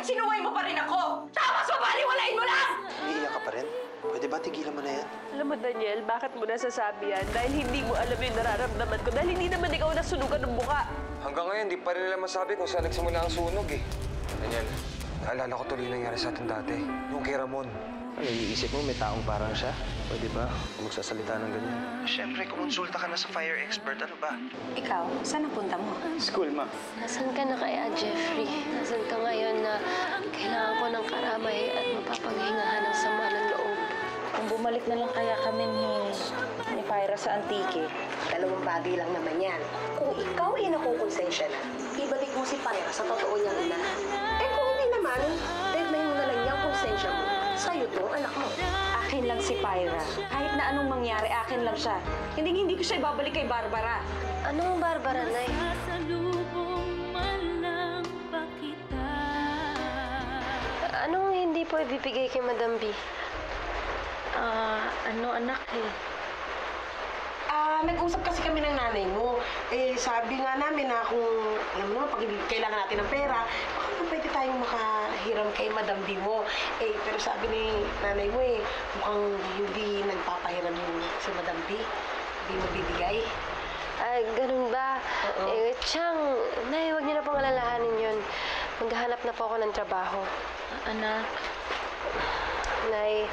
sinuway mo pa rin ako! Tapos mabaliwalain mo lang! Umiiyak ka pa rin? Pwede ba tigilan mo na yan? Alam mo, Daniel, bakit mo nasasabi yan? Dahil hindi mo alam yung nararamdaman ko. Dahil hindi naman ikaw nasunugan ng buka. Hanggang ngayon, di pa rin nila masabi kung saan nagsimula ang sunog eh. Daniel, naalala ko tuloy nangyari sa atin dati. Yung kay Ramon. Ano, iisip mo may taong parang siya? Pwede ba kung magsasalita ng ganyan? Siyempre, kumonsulta ka na sa fire expert. Ano ba? Ikaw, saan ang punta mo? School, ma. Nasaan ka na kaya, Jeffrey? Nasaan ka ngayon na kailangan ko ng karamay at mapapaghingahan ng sama ng loob? Kung bumalik na lang kaya kami ni Fyra sa Antique. Dalawang bagay lang naman yan. Kung ikaw ay nakukonsensya na, ibalik mo si Fyra sa totoo niyang ina. Eh kung hindi naman, deadline mo na lang niyang konsensya mo. Sa'yo to, anak mo. Akin lang si Fyra. Kahit na anong mangyari, akin lang siya. Hindi ko siya ibabalik kay Barbara. Anong Barbara, Nay? Anong hindi po ibibigay kay Madam B? Anak eh? Nag-usap kasi kami ng nanay mo. Eh, sabi nga namin na kung, alam mo naman, pag kailangan natin ng pera, baka naman pwede tayong makahiram kay Madam B mo. Eh, pero sabi ni nanay mo mukhang hindi nagpapahiram yung si Madam B. Hindi mo bibigay. Ay, ganun ba? Oo. Chang, Nay, huwag niyo na pong alalahanin yun. Maghahanap na po ako ng trabaho. Anak, Nay,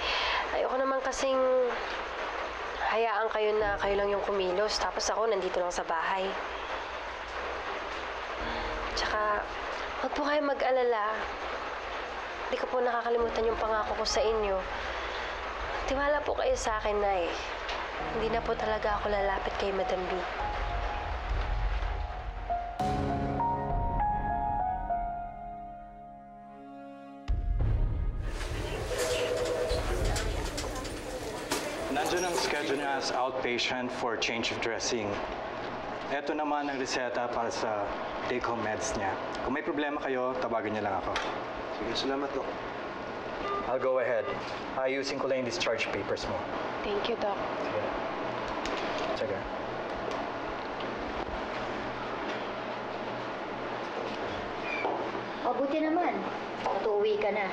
ayoko naman kasing hayaan kayo na kayo lang yung kumilos. Tapos ako nandito lang sa bahay. Tsaka, huwag po kayo mag-alala. Hindi ko po nakakalimutan yung pangako ko sa inyo. Tiwala po kayo sa akin, Nay. Hindi na po talaga ako lalapit kay Madam B. Nandiyan ang schedule niya as outpatient for change of dressing. Ito naman ang reseta para sa take-home meds niya. Kung may problema kayo, tawagan niyo lang ako. Sige, salamat, Doc. I'll go ahead. Ayusin ko lang yung discharge papers mo. Thank you, Doc. Sige. Sige. Mabuti naman. Matuuwi ka na.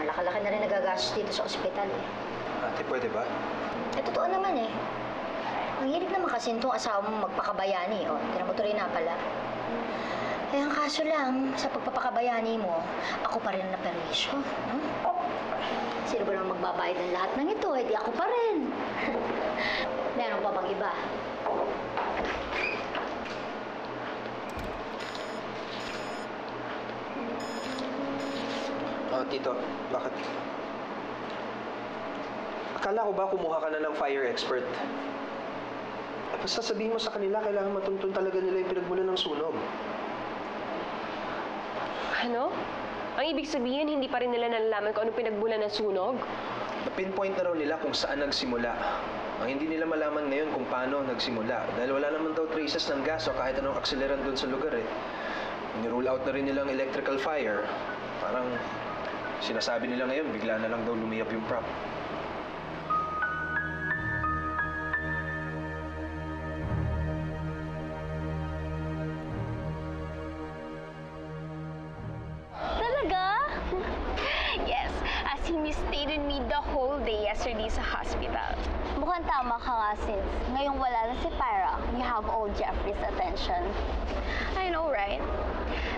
Malaki-laki na rin nagagastos dito sa ospital eh. Ate, pwede ba? Eh, totoo naman eh. Ang hirap naman kasi itong asawa mo magpakabayani. O, tinan mo tuloy na pala. Eh, ang kaso lang, sa pagpapakabayani mo, ako pa rin na perwisyo. Sino ba naman magbabayad ng lahat ng ito? Eh, di ako pa rin. Meron pa bang iba? Tito, bakit? Akala ko ba kumuha ka na ng fire expert? Basta sabihin mo sa kanila, kailangan matuntun talaga nila yung pinagmulan ng sunog. Ano? Ang ibig sabihin, hindi pa rin nila nalalaman kung anong pinagbulan ng sunog? Na-pinpoint na raw nila kung saan nagsimula. Ang hindi nila malaman ngayon kung paano nagsimula. Dahil wala naman daw traces ng gas o kahit anong akselerant doon sa lugar eh. Ni-rule out na rin nilang electrical fire. Parang sinasabi nila ngayon, bigla na lang daw lumiyap yung prop. Yes, as he misstated me the whole day yesterday sa hospital. Mukhang tama ka nga, sis. Ngayong wala na si Fyra, you have all Jeffrey's attention. I know, right?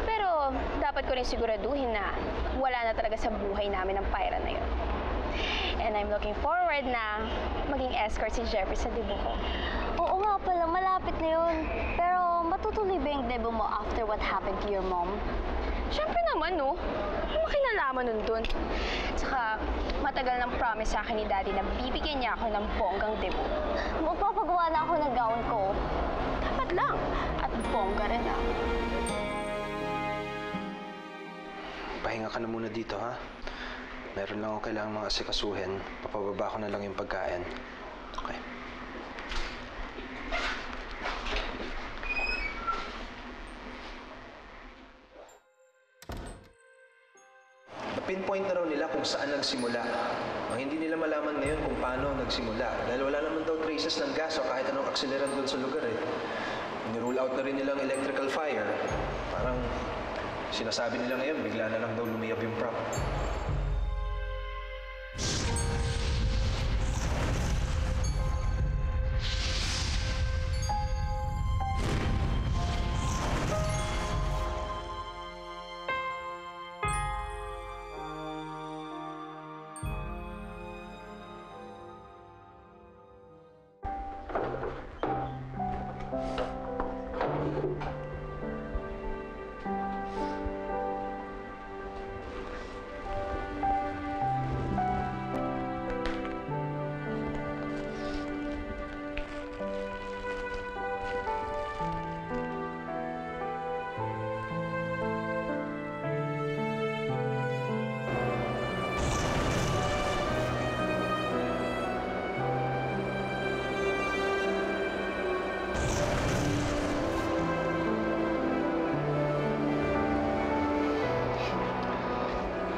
Pero dapat ko rin siguraduhin na wala na talaga sa buhay namin ang Fyra na yun. And I'm looking forward na maging escort si Jeffrey sa debut ko. Oo nga pala, malapit na yun. Pero matutuloy ba yung debut mo after what happened to your mom? Siyempre naman, no? Makinalaman nun dun. Tsaka, matagal nang promise sa akin ni Daddy na bibigyan niya ako ng bonggang debut. Magpapagawa na ako ng gown ko. Dapat lang. At bongga rin ah. Pahinga ka na muna dito, ha? Meron lang ako kailangang mga asikasuhin. Papababa ko na lang yung pagkain. Okay. Na-pinpoint na raw nila kung saan nagsimula. Ang hindi nila malaman ngayon kung paano nagsimula. Dahil wala naman daw traces ng gas o kahit anong akselerant doon sa lugar eh. Ni-rule out na rin nilang electrical fire. Parang Sinasabi nila ngayon, bigla na lang daw lumiyab yung prop.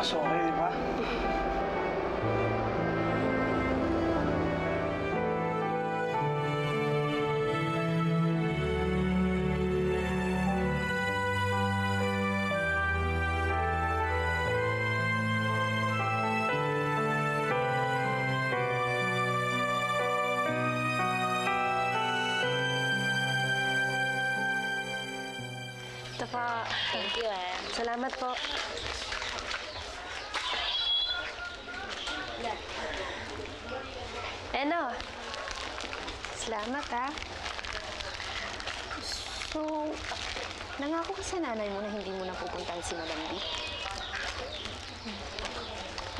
So, okay, di ba? Ito po. Thank you, Salamat po. Ano? Salamat, ha? So, nangako ka sa nanay mo na hindi mo na pupuntahan si Madam D?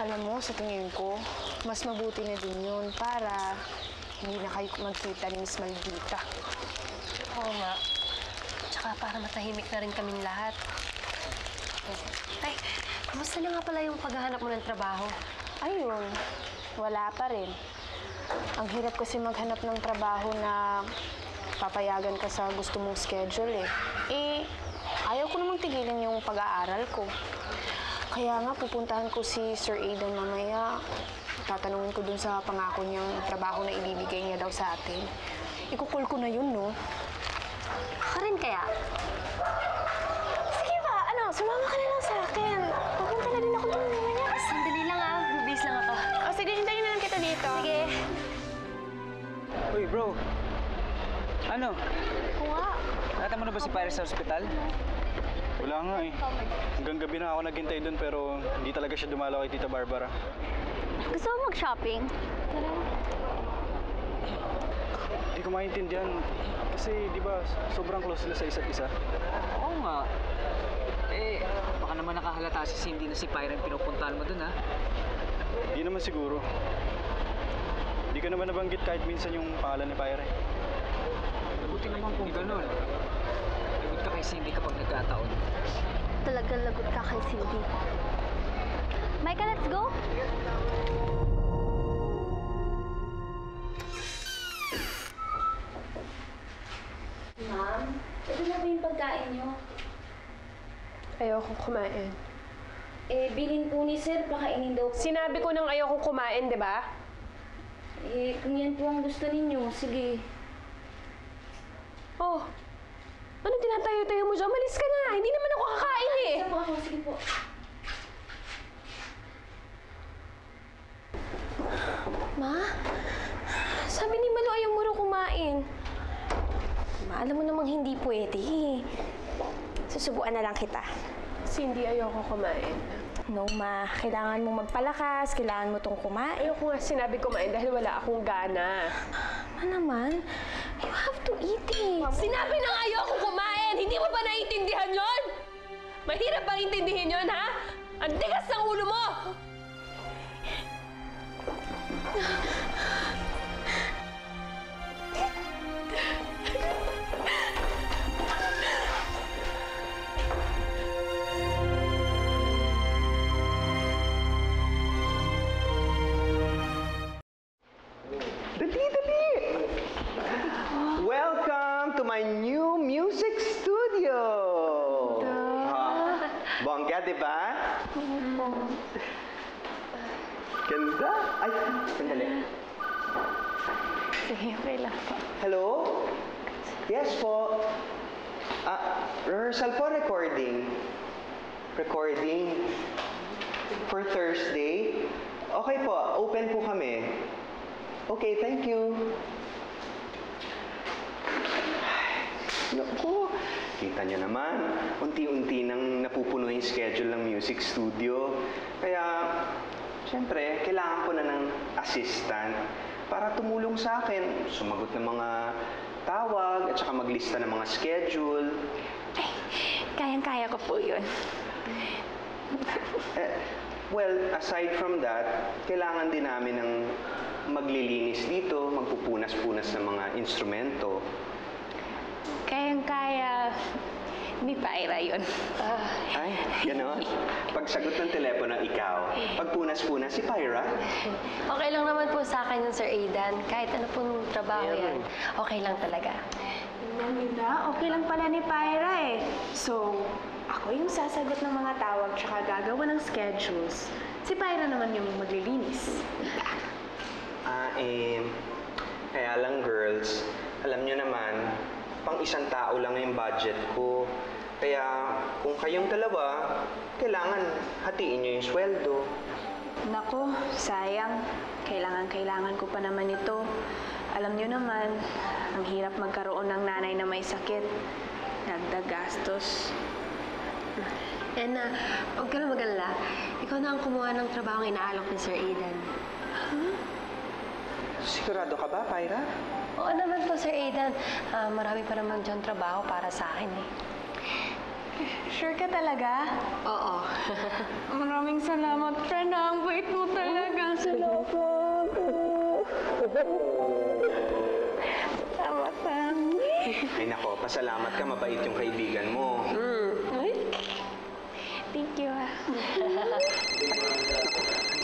Alam mo, sa tingin ko, mas mabuti na din yun para hindi na kayo magkita ni Miss Maldita. Oo nga. Tsaka para matahimik na rin kaming lahat. Ay, kamusta na nga pala yung paghahanap mo ng trabaho? Ayun, wala pa rin. Ang hirap kasi maghanap ng trabaho na papayagan ka sa gusto mong schedule eh. Ayaw ko namang tigilan yung pag-aaral ko. Kaya nga, pupuntahan ko si Sir Aidan mamaya. Tatanungin ko dun sa pangako niyang trabaho na ibibigay niya daw sa atin. Ikukul ko na yun, no? Ka rin kaya? Sige ba, sumama ka na lang sa akin. Pupunta na din ako dun mamaya. Sandali lang bibis lang ako. O sige, hintayin na lang kita dito. Sige. Uy, bro. Ano? Oo nga. Nakita mo na ba si Pyra sa ospital? Wala nga eh. Hanggang gabi na ako naghintay doon pero hindi talaga siya dumalaw kay Tita Barbara. Gusto mo mag-shopping? Hindi ko maintindihan. Kasi, di ba, sobrang close sila sa isa't isa. Oo nga. Baka naman nakahalata si Cindy na si Pyra yung pinupuntahan mo dun, ha? Hindi naman siguro. Hindi ka naman nabanggit kahit minsan yung pangalan ni Pyra. Mabuti naman kung ganun. Lagot ka kay Cindy kapag nagkataon. Talagang lagot ka kay Cindy. Micah, let's go! Ma'am, ito na ba yung pagkain niyo? Ayokong kumain. Bilin po ni Sir, pakainin daw po. Sinabi ko nang ayokong kumain, di ba? Kung yan po ang gusto ninyo, sige. Oh, anong tinatayo-tayo mo dyan? Malis ka na! Hindi naman ako kakain eh! Isa po ako, sige po. Ma? Sabi ni Malu ayaw mo raw kumain. Ma, alam mo namang hindi pwede eh. Susubuan na lang kita. Cindy, ayoko kumain. No, Ma. Kailangan mo magpalakas. Kailangan mo tong kumain. Ayoko nga sinabi kumain dahil wala akong gana. Ma naman, you have to eat it. Sinabi nang ayoko kumain! Hindi mo ba naiintindihan yon? Mahirap ba intindihin yon, ha? Ang tigas ng ulo mo! Welcome to my new music studio! Bongga, di ba? Ganda! Ay, sandali. Sige, okay lang po. Hello? Yes po. Rehearsal po, recording. recording for Thursday. Okay po, open po kami. Okay, thank you. Naku, kita niyo naman, unti-unti nang napupuno yung schedule ng music studio. Kaya, siyempre, kailangan ko na ng assistant para tumulong sa akin, sumagot ng mga tawag, at saka maglista ng mga schedule. Kayang-kaya ko po yun. Well, aside from that, kailangan din namin ng maglilinis dito, magpupunas-punas ng mga instrumento. Kayang-kaya ni Pyra yun. Ay, gano'n. Pagsagot ng telepono, ikaw. Pagpunas-punas, si Pyra. Okay lang naman po sa akin yun, Sir Aidan. Kahit ano pong trabaho yan, okay lang talaga. Nila, okay lang pala ni Pyra eh. So, ako yung sasagot ng mga tawag tsaka gagawa ng schedules. Si Pyra naman yung maglilinis. Kaya lang girls, alam nyo naman, pang isang tao lang yung budget ko. Kaya kung kayong dalawa, kailangan hatiin nyo yung sweldo. Nako, sayang. Kailangan ko pa naman ito. Alam nyo naman, ang hirap magkaroon ng nanay na may sakit. Dagdag gastos. Huwag ka na mag-alala. Ikaw na ang kumuha ng trabaho ang inaalok ni Sir Aidan. Sigurado ka ba, Pyra? Oo naman po, Sir Aidan. Marami pa naman dyan trabaho para sa akin eh. Sure ka talaga? Oo. Maraming salamat, friend. Ang bait mo talaga. Salamat. Salamat, friend. Ay nako, pasalamat ka, mabait yung kaibigan mo. Thank you, ah.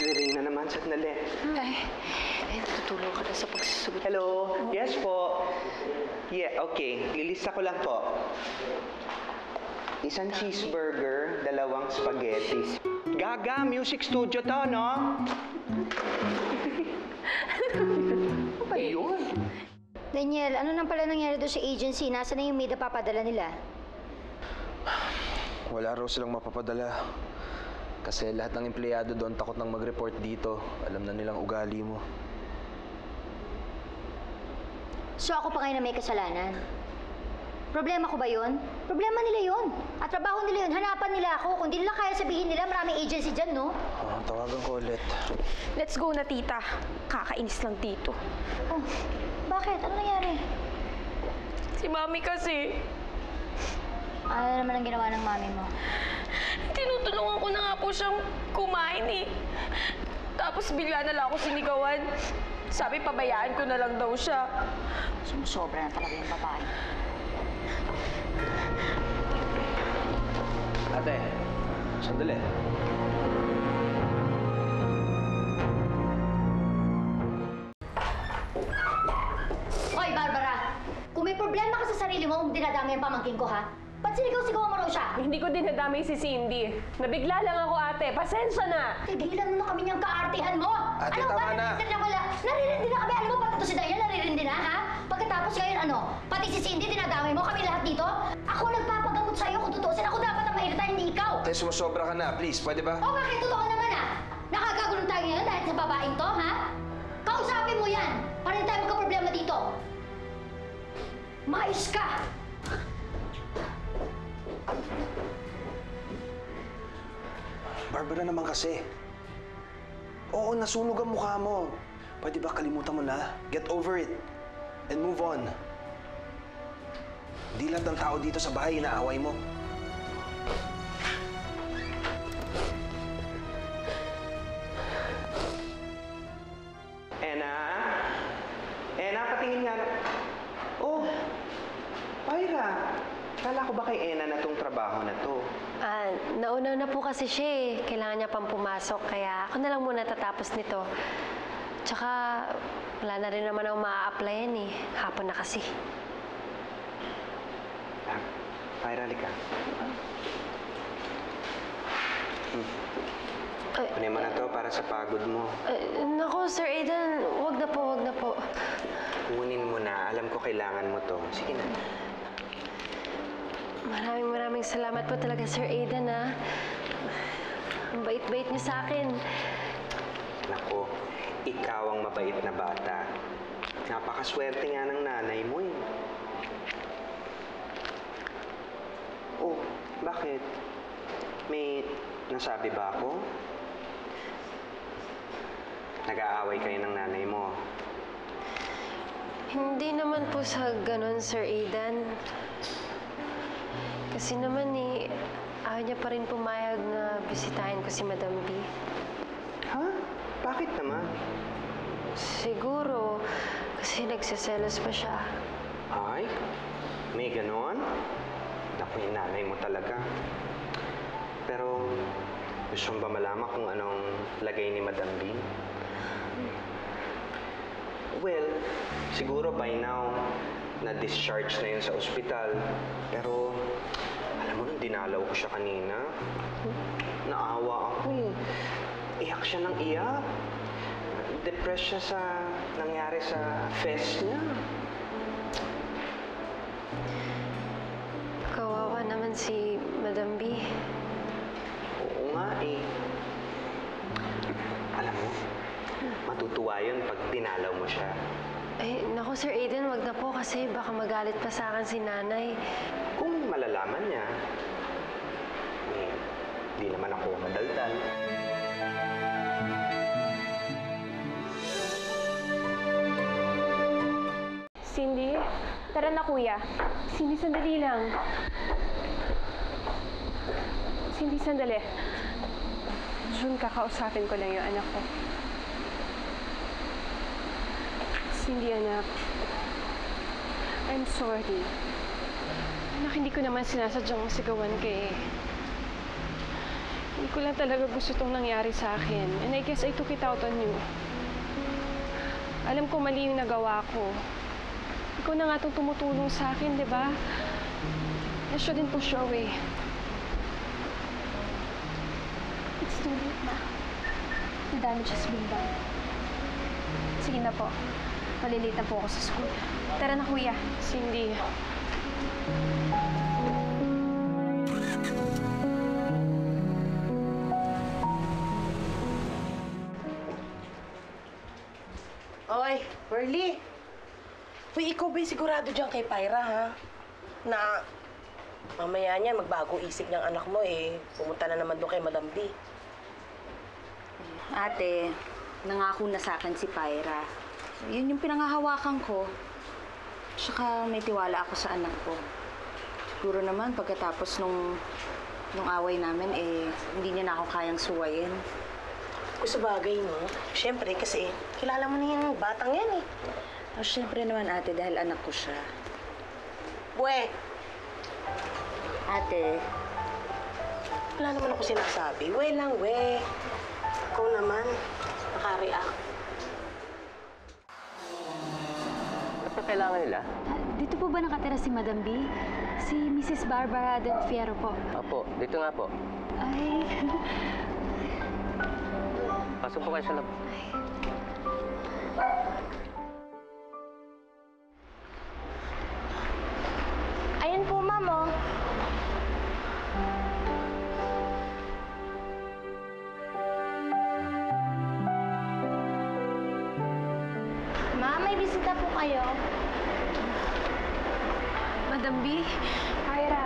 Ring na naman, sandali. Natutulong ka na sa pagsusugot. Hello? Yes po. Yeah, okay. Lilista ko lang po. Isang cheeseburger, 2 spaghetti. Gaga, music studio to, no? Ano ba yun? Daniel, ano nang pala nangyari doon sa agency? Nasaan na yung maid na papadala nila? Wala raw silang mapapadala. Kasi lahat ng empleyado doon takot nang mag-report dito. Alam na nilang ugali mo. So ako pa ngayon na may kasalanan? Problema ko ba yun? Problema nila yun. At trabaho nila yun. Hanapan nila ako. Kung di nila kaya sabihin nila, maraming agency dyan, no? Tawagan ko ulit. Let's go na, tita. Kakainis lang dito. Oh, bakit? Ano nangyari? Si mami kasi, Ano naman ang ginawa ng mami mo? tinutulungan ko na nga po siyang kumain eh. Tapos bigla na lang ako sinigawan. Sabi, pabayaan ko na lang daw siya. Sumusobra na talaga yung babae. Ate, sandali. Hoy, Barbara! Kung may problema ka sa sarili mo, kung dinadami yung pamangkin ko, ha? Ba't sinigaw-sigaw mo raw siya? Hindi ko dinadamay si Cindy. Nabigla lang ako, ate. Pasensya na. Tigilan mo na kami niyang kaartihan mo! Ate, ano tama ba? na. Naririndi na kami. Alam mo, pati to si Daniel, naririndi na, ha? Pagkatapos ngayon, ano? Pati si Cindy, dinadamay mo kami lahat dito? Ako nagpapagamot sa'yo kung tutuusin. Ako dapat ang mairita, hindi ikaw! Ate, sumusobra ka na. Please, pwede ba? O bakit totoo naman, ha? Nakagagulong tayo ngayon dahil sa babaeng to, ha? Kausapin mo yan! Para hindi tayo magka-problema dito! Mais ka! Barbara naman kasi. Oo, nasunog ang mukha mo. Pwede ba kalimutan mo na? Get over it. And move on. Di lahat ng tao dito sa bahay inaaway mo. Ena, patingin nga na. Oh, Pyra. Kala ko ba kay Ena na tong trabaho na to? Nauna na po kasi siya eh. Kailangan niya pang pumasok, kaya ako na lang muna tatapos nito. Tsaka, wala na rin naman ako maa-applyan eh. Hapon na kasi. Pyra, halika. Kunin mo na to para sa pagod mo. Naku, Sir Aidan, wag na po. Kunin mo na. Alam ko kailangan mo to. Sige na. Maraming salamat po talaga, Sir Aidan, ha. Ang bait-bait niyo sa akin. Nako, ikaw ang mabait na bata. Napakaswerte nga ng nanay mo eh. Oh, bakit? May nasabi ba ako? Nag-aaway kayo ng nanay mo. Hindi naman po sa ganun, Sir Aidan. Kasi naman ayaw niya pa rin pumayag na bisitahin ko si Madam B. Ha? Bakit naman? Siguro, kasi nagsiselos pa siya. Ay, may ganon? Naku, yung nanay mo talaga. Pero, gusto mo ba malaman kung anong lagay ni Madam Bean? Well, siguro by now, na-discharge na yun sa ospital. Pero, alam mo nung dinalaw ko siya kanina, naawa ako eh. Iyak siya ng iyak. Depressed siya sa nangyari sa fest niya. Kawawa naman si Madam B. Oo nga eh. Alam mo, matutuwa yun pag dinalaw mo siya. Eh, naku, Sir Aidan, wag na po kasi baka magalit pa sa akin si nanay. Kung malalaman niya, eh, di naman ako madaldal. Cindy, tara na kuya. Cindy, sandali lang. Cindy, sandali. Jun, kakausapin ko lang yung anak ko. Cindy, anak. I'm sorry. Anak, hindi ko naman sinasadyang sigawan ka eh. Hindi ko lang talaga gusto itong nangyari sa akin. And I guess I took it out on you. Alam ko mali yung nagawa ko. Ikaw na nga itong tumutulong sa akin, di ba? I shouldn't push you away. It's too late na. The damage has been done. Sige na po. Malilate na po ako sa school. Tara na, kuya. Cindy. Oy, Pearly. Uy, ikaw ba'y sigurado dyan kay Pyra, ha? Na mamaya niya, magbago isip ng anak mo, eh. Pumunta na naman doon kay Madam B. Ate, nangako na sa akin si Pyra. Yun yung pinangahawakan ko. Tsaka may tiwala ako sa anak ko. Siguro naman pagkatapos nung away namin, hindi niya na ako kayang suwayin. Kung sa bagay, no? Siyempre, kasi kilala mo na yung batang yan, eh. Siyempre naman, ate, dahil anak ko siya. Bwe, Ate, wala naman ako sinasabi. We lang, we. Ikaw naman, nakareact. Ano pa kailangan nila? Dito po ba nakatira si Madam B? Si Mrs. Barbara Del Fierro po. Opo, dito nga po. Ay, Pasok po kayo sa loob. ayan po, ma'am, oh. Ma, may bisita po kayo. Madam B? Pyra.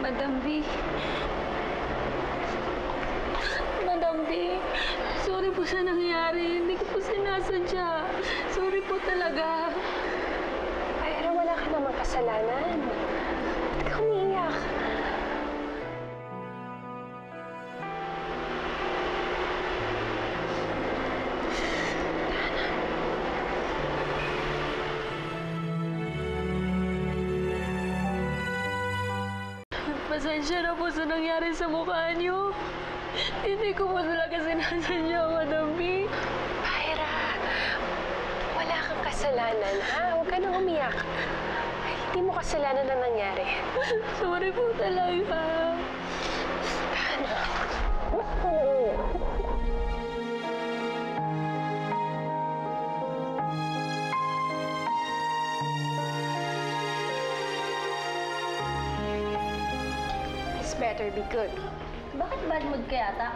Madam B? Madam B, sorry po sa nangyari. Hindi ko po sinasadya. Sorry po talaga. Pyra, wala ka namang kasalanan. Ba't ka umiiyak? Pasensya na po sa nangyari sa mukha niyo. Hindi ko po talaga sinasadya, Madam B. Pyra, wala kang kasalanan, ha? Huwag ka nang umiyak. Hindi mo kasalanan na nangyari. Sorry po talaga. Miss better be good. Bakit bad mood ka yata?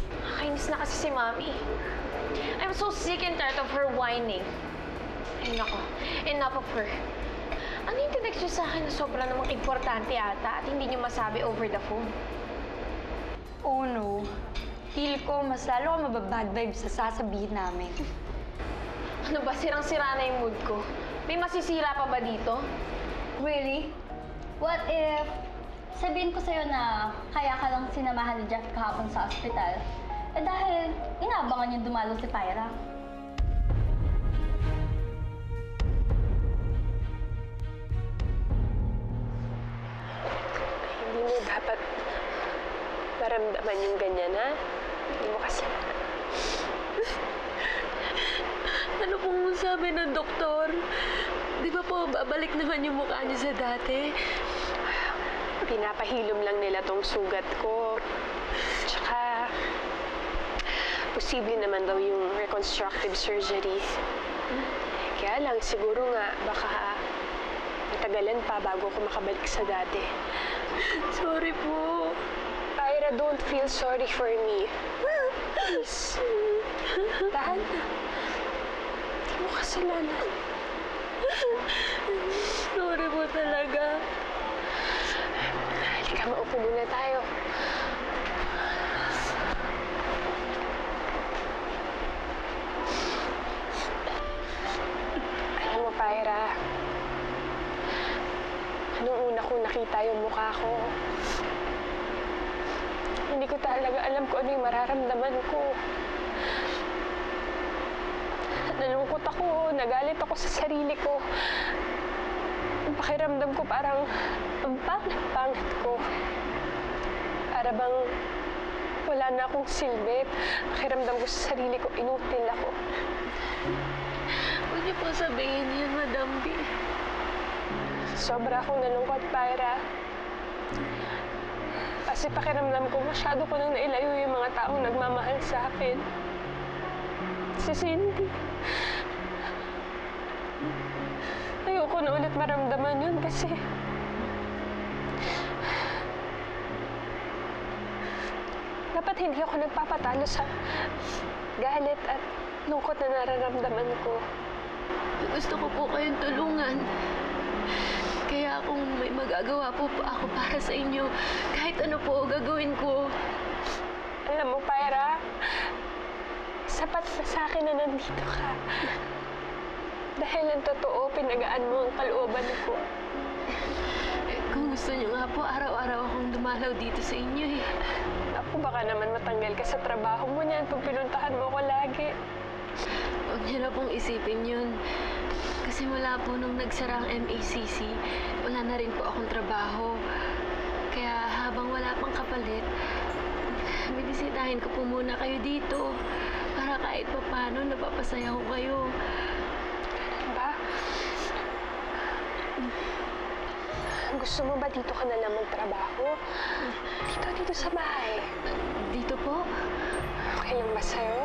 Nakainis na kasi si Mami. I'm so sick and tired of her whining. Ay nako, enough of her. Ano yung tinext niyo sa akin na sobra namang importante ata at hindi niyo masabi over the phone? Oh no. Feel ko mas lalo ka mababad vibes sa sasabihin namin. Ano ba, sirang-sira na yung mood ko? May masisira pa ba dito? Really? What if sabihin ko sa'yo na kaya ka lang sinamahan ni Jeff kahapon sa ospital? Eh dahil inaabangan niya dumalo si Pyra. Hindi mo dapat maramdaman yung ganyan, ha? Hindi mo kasi... Ano pong sabi ng doktor? Di ba po, babalik naman yung mukha niya sa dati? Pinapahilom lang nila tong sugat ko. Tsaka, posible naman daw yung reconstructive surgery. Kaya lang, siguro nga, baka matagalan pa bago ko makabalik sa dati. Sorry po. Pyra, don't feel sorry for me. Please. Tahan na. Hindi mo kasalanan. Sorry po talaga. Halika, maupo muna tayo. Alam mo, Pyra, nung una kong nakita yung mukha ko, hindi ko talaga alam kung ano yung mararamdaman ko. Nalungkot ako, nagalit ako sa sarili ko. Ang pakiramdam ko parang ang pangit ko. Para bang wala na akong silbi. Pakiramdam ko sa sarili ko, inutil ako. Huwag niyo po sabihin yan, Madam B. Sobra akong nalungkot, Pyra. Kasi pakiramdam ko, masyado ko nang nailayo yung mga taong nagmamahal sa akin. Si Cindy. Ayoko na ulit maramdaman yun kasi... Dapat hindi ako nagpapatalo sa galit at lungkot na nararamdaman ko. Gusto ko po kayong tulungan. Kaya kung may magagawa po ako para sa inyo, kahit ano po gagawin ko. Alam mo, Pyra, sapat na sa akin na nandito ka. Dahil ang totoo, pinagaan mo ang kalooban ko. Kung gusto niyo nga po, araw-araw akong dumalaw dito sa inyo eh. Ako, baka naman matanggal ka sa trabaho mo niyan pag pinuntahan mo ko lagi. Huwag niyo na pong isipin yun. Kasi mula po nung nagsara ang MACC, wala na rin po akong trabaho. Kaya habang wala pang kapalit, binisitahin ko po muna kayo dito. Para kahit pa paano, napapasaya ko kayo. Ba? Gusto mo ba dito ka na lang magtrabaho? Dito sa bahay. Dito po? Okay lang ba sa'yo?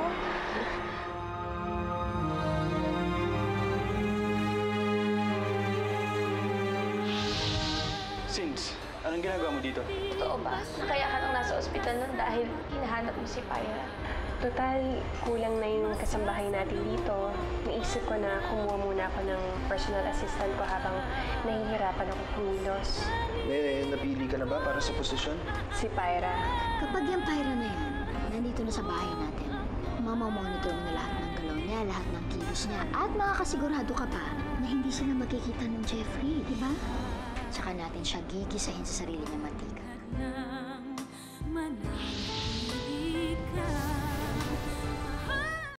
Sins, anong ginagawa mo dito? Totoo ba? Nakaya ka nang nasa ospital nun dahil hinahanap mo si Pyra. Total, kulang na yung kasambahay natin dito. Naisip ko na kumuha muna ako ng personal assistant ko habang nahihirapan ako kumilos. Napili ka na ba para sa posisyon? Si Pyra. Kapag yung Pyra na yan, nandito na sa bahay natin, mamamonitor mo na lahat ng galaw niya, lahat ng kilos niya, at makakasigurado ka pa na hindi sila magkikita ng Jeffrey, di ba? Tsaka natin siya gigisahin sa sarili niya mantika.